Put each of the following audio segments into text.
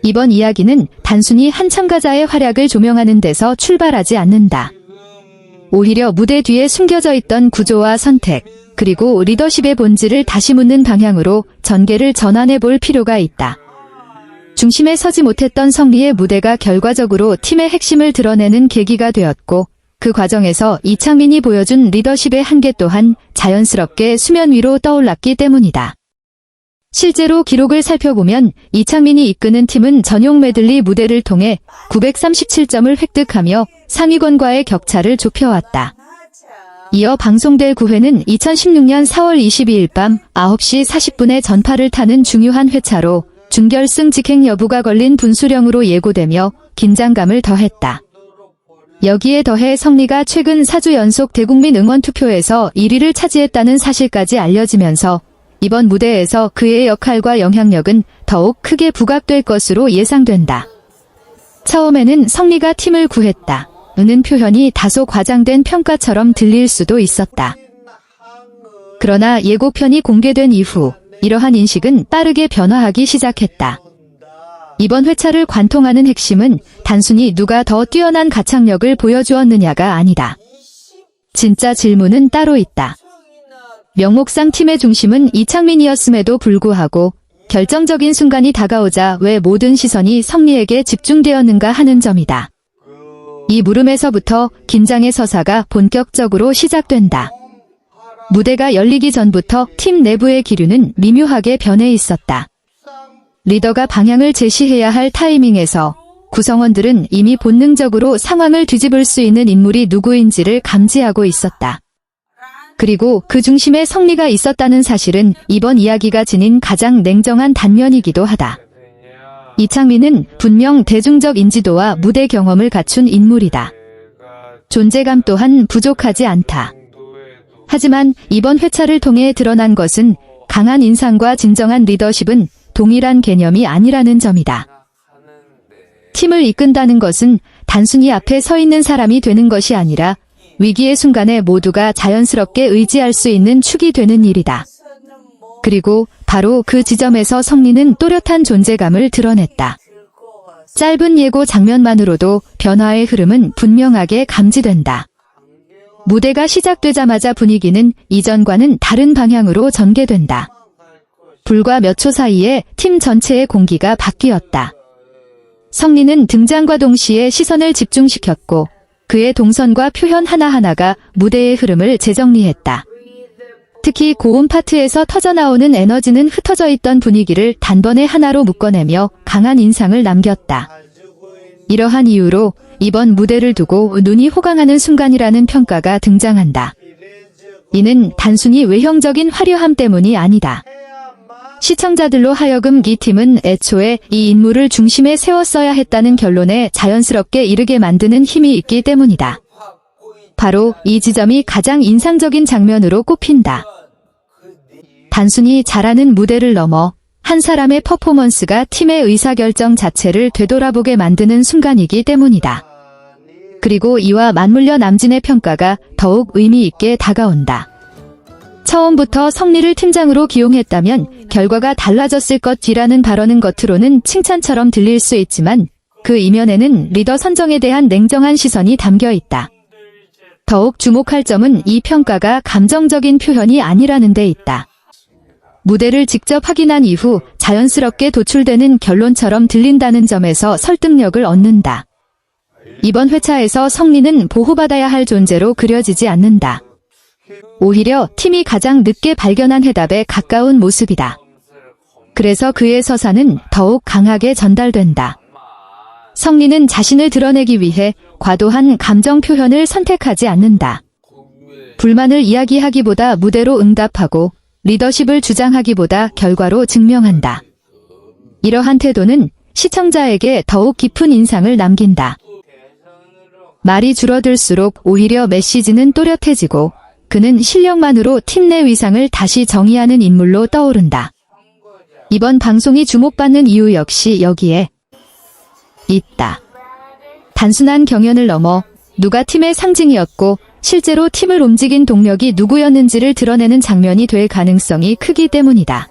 이번 이야기는 단순히 한 참가자의 활약을 조명하는 데서 출발하지 않는다. 오히려 무대 뒤에 숨겨져 있던 구조와 선택, 그리고 리더십의 본질을 다시 묻는 방향으로 전개를 전환해 볼 필요가 있다. 중심에 서지 못했던 성리의 무대가 결과적으로 팀의 핵심을 드러내는 계기가 되었고, 그 과정에서 이창민이 보여준 리더십의 한계 또한 자연스럽게 수면 위로 떠올랐기 때문이다. 실제로 기록을 살펴보면 이창민이 이끄는 팀은 전용 메들리 무대를 통해 937점을 획득하며 상위권과의 격차를 좁혀왔다. 이어 방송될 9회는 2016년 4월 22일 밤 9시 40분에 전파를 타는 중요한 회차로 준결승 직행 여부가 걸린 분수령으로 예고되며 긴장감을 더했다. 여기에 더해 성리가 최근 4주 연속 대국민 응원투표에서 1위를 차지했다는 사실까지 알려지면서 이번 무대에서 그의 역할과 영향력은 더욱 크게 부각될 것으로 예상된다. 처음에는 성리가 팀을 구했다. 는 표현이 다소 과장된 평가처럼 들릴 수도 있었다. 그러나 예고편이 공개된 이후 이러한 인식은 빠르게 변화하기 시작했다. 이번 회차를 관통하는 핵심은 단순히 누가 더 뛰어난 가창력을 보여주었느냐가 아니다. 진짜 질문은 따로 있다. 명목상 팀의 중심은 이창민이었음에도 불구하고 결정적인 순간이 다가오자 왜 모든 시선이 성리에게 집중되었는가 하는 점이다. 이 물음에서부터 긴장의 서사가 본격적으로 시작된다. 무대가 열리기 전부터 팀 내부의 기류는 미묘하게 변해 있었다. 리더가 방향을 제시해야 할 타이밍에서 구성원들은 이미 본능적으로 상황을 뒤집을 수 있는 인물이 누구인지를 감지하고 있었다. 그리고 그 중심에 성리가 있었다는 사실은 이번 이야기가 지닌 가장 냉정한 단면이기도 하다. 이창민은 분명 대중적 인지도와 무대 경험을 갖춘 인물이다. 존재감 또한 부족하지 않다. 하지만 이번 회차를 통해 드러난 것은 강한 인상과 진정한 리더십은 동일한 개념이 아니라는 점이다. 팀을 이끈다는 것은 단순히 앞에 서 있는 사람이 되는 것이 아니라 위기의 순간에 모두가 자연스럽게 의지할 수 있는 축이 되는 일이다. 그리고 바로 그 지점에서 성리는 또렷한 존재감을 드러냈다. 짧은 예고 장면만으로도 변화의 흐름은 분명하게 감지된다. 무대가 시작되자마자 분위기는 이전과는 다른 방향으로 전개된다. 불과 몇 초 사이에 팀 전체의 공기가 바뀌었다. 성리는 등장과 동시에 시선을 집중시켰고 그의 동선과 표현 하나하나가 무대의 흐름을 재정리했다. 특히 고음 파트에서 터져나오는 에너지는 흩어져 있던 분위기를 단번에 하나로 묶어내며 강한 인상을 남겼다. 이러한 이유로 이번 무대를 두고 눈이 호강하는 순간이라는 평가가 등장한다. 이는 단순히 외형적인 화려함 때문이 아니다. 시청자들로 하여금 이 팀은 애초에 이 인물을 중심에 세웠어야 했다는 결론에 자연스럽게 이르게 만드는 힘이 있기 때문이다. 바로 이 지점이 가장 인상적인 장면으로 꼽힌다. 단순히 잘하는 무대를 넘어 한 사람의 퍼포먼스가 팀의 의사결정 자체를 되돌아보게 만드는 순간이기 때문이다. 그리고 이와 맞물려 남진의 평가가 더욱 의미 있게 다가온다. 처음부터 성리를 팀장으로 기용했다면 결과가 달라졌을 것이라는 발언은 겉으로는 칭찬처럼 들릴 수 있지만 그 이면에는 리더 선정에 대한 냉정한 시선이 담겨 있다. 더욱 주목할 점은 이 평가가 감정적인 표현이 아니라는 데 있다. 무대를 직접 확인한 이후 자연스럽게 도출되는 결론처럼 들린다는 점에서 설득력을 얻는다. 이번 회차에서 성리는 보호받아야 할 존재로 그려지지 않는다. 오히려 팀이 가장 늦게 발견한 해답에 가까운 모습이다. 그래서 그의 서사는 더욱 강하게 전달된다. 성리는 자신을 드러내기 위해 과도한 감정 표현을 선택하지 않는다. 불만을 이야기하기보다 무대로 응답하고 리더십을 주장하기보다 결과로 증명한다. 이러한 태도는 시청자에게 더욱 깊은 인상을 남긴다. 말이 줄어들수록 오히려 메시지는 또렷해지고 그는 실력만으로 팀 내 위상을 다시 정의하는 인물로 떠오른다. 이번 방송이 주목받는 이유 역시 여기에 있다. 단순한 경연을 넘어 누가 팀의 상징이었고 실제로 팀을 움직인 동력이 누구였는지를 드러내는 장면이 될 가능성이 크기 때문이다.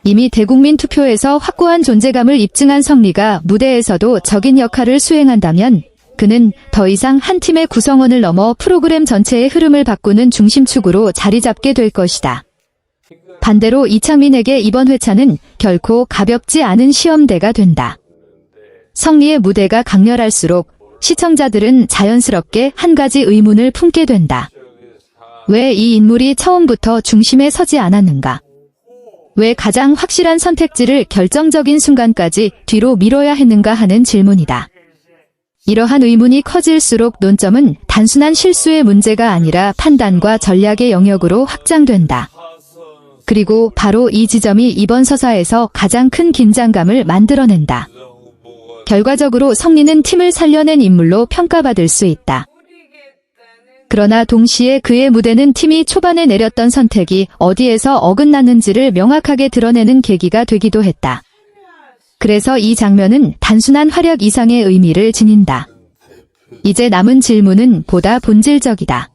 이미 대국민 투표에서 확고한 존재감을 입증한 성리가 무대에서도 적인 역할을 수행한다면 그는 더 이상 한 팀의 구성원을 넘어 프로그램 전체의 흐름을 바꾸는 중심축으로 자리 잡게 될 것이다. 반대로 이창민에게 이번 회차는 결코 가볍지 않은 시험대가 된다. 성리의 무대가 강렬할수록 시청자들은 자연스럽게 한 가지 의문을 품게 된다. 왜 이 인물이 처음부터 중심에 서지 않았는가? 왜 가장 확실한 선택지를 결정적인 순간까지 뒤로 미뤄야 했는가 하는 질문이다. 이러한 의문이 커질수록 논점은 단순한 실수의 문제가 아니라 판단과 전략의 영역으로 확장된다. 그리고 바로 이 지점이 이번 서사에서 가장 큰 긴장감을 만들어낸다. 결과적으로 성리는 팀을 살려낸 인물로 평가받을 수 있다. 그러나 동시에 그의 무대는 팀이 초반에 내렸던 선택이 어디에서 어긋났는지를 명확하게 드러내는 계기가 되기도 했다. 그래서 이 장면은 단순한 활약 이상의 의미를 지닌다. 이제 남은 질문은 보다 본질적이다.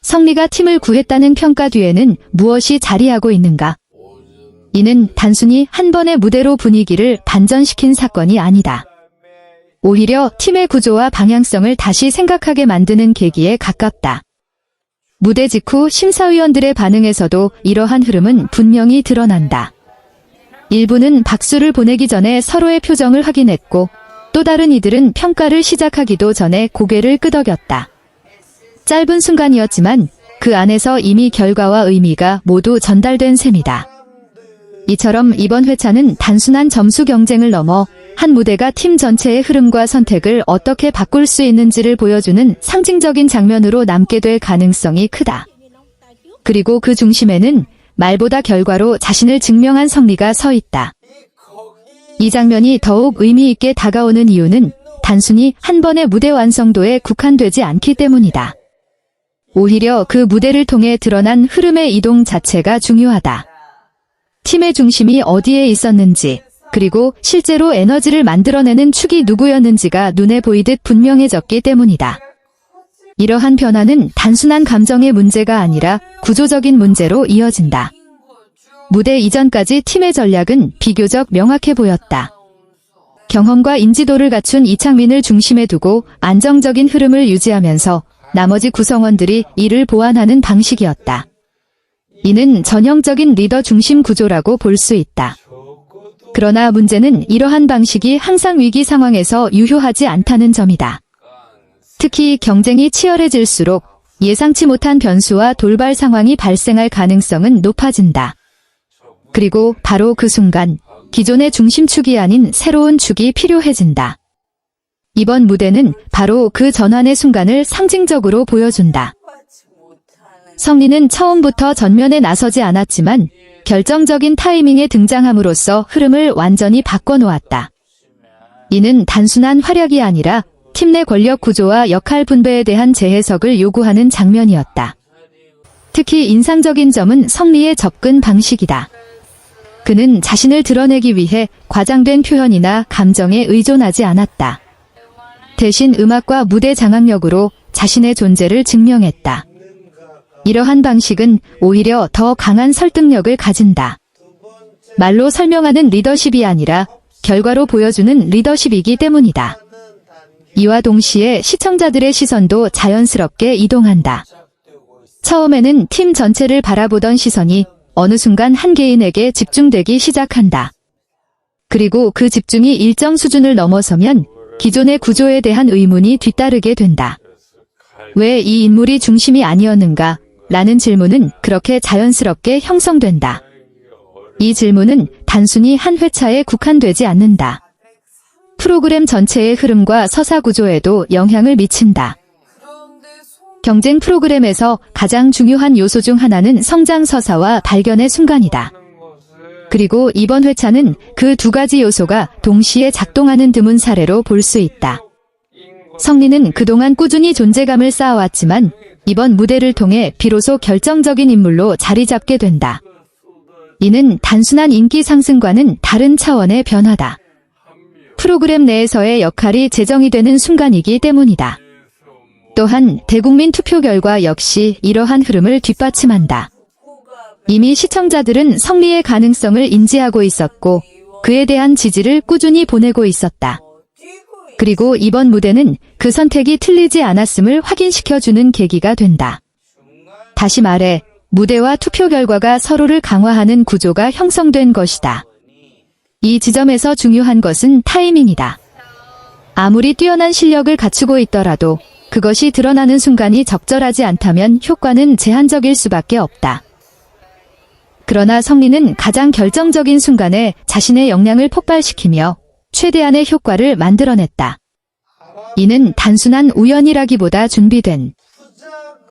성리가 팀을 구했다는 평가 뒤에는 무엇이 자리하고 있는가? 이는 단순히 한 번의 무대로 분위기를 반전시킨 사건이 아니다. 오히려 팀의 구조와 방향성을 다시 생각하게 만드는 계기에 가깝다. 무대 직후 심사위원들의 반응에서도 이러한 흐름은 분명히 드러난다. 일부는 박수를 보내기 전에 서로의 표정을 확인했고 또 다른 이들은 평가를 시작하기도 전에 고개를 끄덕였다. 짧은 순간이었지만 그 안에서 이미 결과와 의미가 모두 전달된 셈이다. 이처럼 이번 회차는 단순한 점수 경쟁을 넘어 한 무대가 팀 전체의 흐름과 선택을 어떻게 바꿀 수 있는지를 보여주는 상징적인 장면으로 남게 될 가능성이 크다. 그리고 그 중심에는 말보다 결과로 자신을 증명한 성리가 서 있다. 이 장면이 더욱 의미 있게 다가오는 이유는 단순히 한 번의 무대 완성도에 국한되지 않기 때문이다. 오히려 그 무대를 통해 드러난 흐름의 이동 자체가 중요하다. 팀의 중심이 어디에 있었는지, 그리고 실제로 에너지를 만들어내는 축이 누구였는지가 눈에 보이듯 분명해졌기 때문이다. 이러한 변화는 단순한 감정의 문제가 아니라 구조적인 문제로 이어진다. 무대 이전까지 팀의 전략은 비교적 명확해 보였다. 경험과 인지도를 갖춘 이창민을 중심에 두고 안정적인 흐름을 유지하면서 나머지 구성원들이 이를 보완하는 방식이었다. 이는 전형적인 리더 중심 구조라고 볼 수 있다. 그러나 문제는 이러한 방식이 항상 위기 상황에서 유효하지 않다는 점이다. 특히 경쟁이 치열해질수록 예상치 못한 변수와 돌발 상황이 발생할 가능성은 높아진다. 그리고 바로 그 순간 기존의 중심축이 아닌 새로운 축이 필요해진다. 이번 무대는 바로 그 전환의 순간을 상징적으로 보여준다. 성리는 처음부터 전면에 나서지 않았지만 결정적인 타이밍에 등장함으로써 흐름을 완전히 바꿔놓았다. 이는 단순한 활약이 아니라 팀 내 권력 구조와 역할 분배에 대한 재해석을 요구하는 장면이었다. 특히 인상적인 점은 성리의 접근 방식이다. 그는 자신을 드러내기 위해 과장된 표현이나 감정에 의존하지 않았다. 대신 음악과 무대 장악력으로 자신의 존재를 증명했다. 이러한 방식은 오히려 더 강한 설득력을 가진다. 말로 설명하는 리더십이 아니라 결과로 보여주는 리더십이기 때문이다. 이와 동시에 시청자들의 시선도 자연스럽게 이동한다. 처음에는 팀 전체를 바라보던 시선이 어느 순간 한 개인에게 집중되기 시작한다. 그리고 그 집중이 일정 수준을 넘어서면 기존의 구조에 대한 의문이 뒤따르게 된다. 왜 이 인물이 중심이 아니었는가? 라는 질문은 그렇게 자연스럽게 형성된다. 이 질문은 단순히 한 회차에 국한되지 않는다. 프로그램 전체의 흐름과 서사 구조에도 영향을 미친다. 경쟁 프로그램에서 가장 중요한 요소 중 하나는 성장 서사와 발견의 순간이다. 그리고 이번 회차는 그 두 가지 요소가 동시에 작동하는 드문 사례로 볼 수 있다. 성리는 그동안 꾸준히 존재감을 쌓아왔지만 이번 무대를 통해 비로소 결정적인 인물로 자리 잡게 된다. 이는 단순한 인기 상승과는 다른 차원의 변화다. 프로그램 내에서의 역할이 제정이 되는 순간이기 때문이다. 또한 대국민 투표 결과 역시 이러한 흐름을 뒷받침한다. 이미 시청자들은 성리의 가능성을 인지하고 있었고 그에 대한 지지를 꾸준히 보내고 있었다. 그리고 이번 무대는 그 선택이 틀리지 않았음을 확인시켜주는 계기가 된다. 다시 말해 무대와 투표 결과가 서로를 강화하는 구조가 형성된 것이다. 이 지점에서 중요한 것은 타이밍이다. 아무리 뛰어난 실력을 갖추고 있더라도 그것이 드러나는 순간이 적절하지 않다면 효과는 제한적일 수밖에 없다. 그러나 성리는 가장 결정적인 순간에 자신의 역량을 폭발시키며 최대한의 효과를 만들어냈다. 이는 단순한 우연이라기보다 준비된